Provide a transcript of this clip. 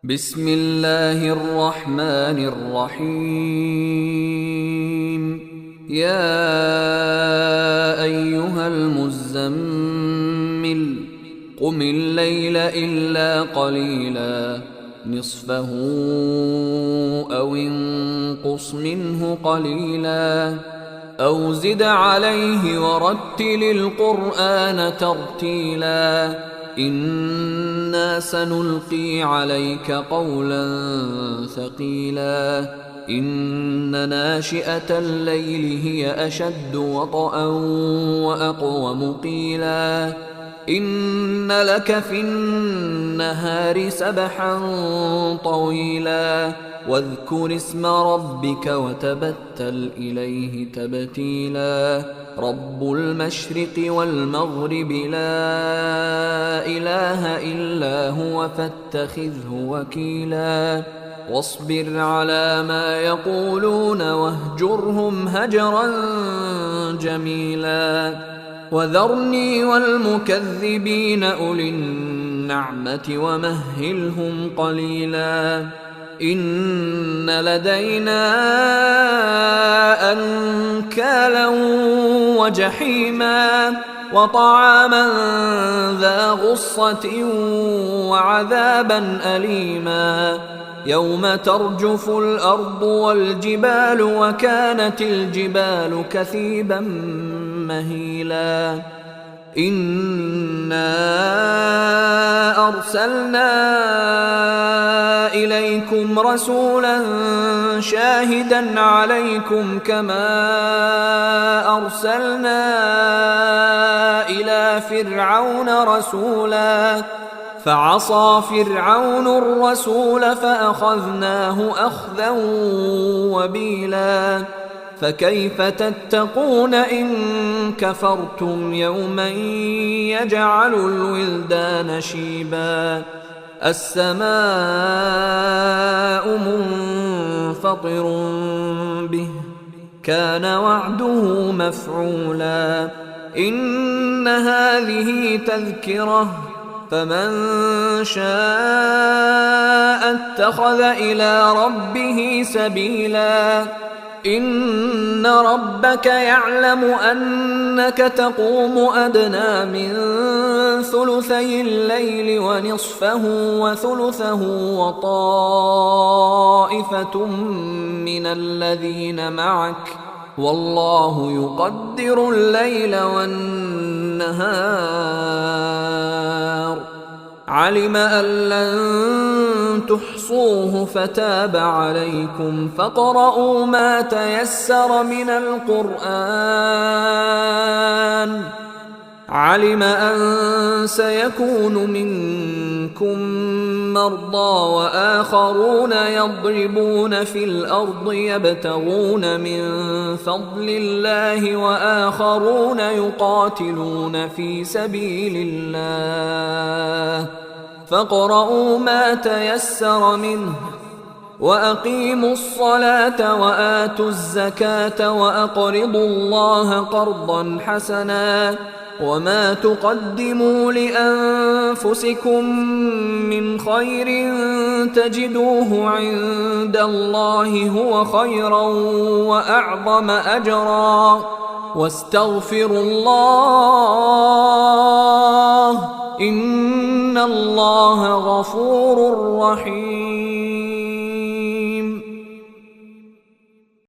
بسم الله الرحمن الرحيم. يا أيها المزمل قم الليل إلا قليلا نصفه أو انقص منه قليلا أو زد عليه ورتل القرآن ترتيلا إنا سنلقي عليك قولا ثقيلا إن ناشئة الليل هي أشد وطئا وأقوم قيلا إن لك في النهار سبحا طويلا واذكر اسم ربك وتبتل إليه تبتيلا رب المشرق والمغرب لا إله إلا هو فاتخذه وكيلا واصبر على ما يقولون واهجرهم هجرا جميلا وذرني والمكذبين أولي النعمة ومهلهم قليلا إن لدينا أنكالا وجحيما وطعاما ذا غصة وعذابا أليما يوم ترجف الأرض والجبال وكانت الجبال كثيبا مهيلا إنا أرسلنا إليكم رسولا شاهدا عليكم كما أرسلنا إلى فرعون رسولا فعصى فرعون الرسول فأخذناه أخذا وبيلا فكيف تتقون إن كفرتم يوما يجعل الولدان شيبا السماء منفطر به كان وعده مفعولا إن هذه تذكرة فمن شاء اتخذ إلى ربه سبيلا إن ربك يعلم أنك تقوم أدنى من ثلثي الليل ونصفه وثلثه وطائفة من الذين معك والله يقدر الليل والنهار علم أن لن تحصوه فتاب عليكم فاقرؤوا ما تيسر من القرآن علم أن سيكون منكم مرضى وآخرون يضربون في الأرض يبتغون من فضل الله وآخرون يقاتلون في سبيل الله فاقرؤوا ما تيسر منه وأقيموا الصلاة وآتوا الزكاة وأقرضوا الله قرضا حسنا وما تقدموا لأنفسكم من خير تجدوه عند الله هو خيرا وأعظم أجرا واستغفروا الله إن الله غفور رحيم.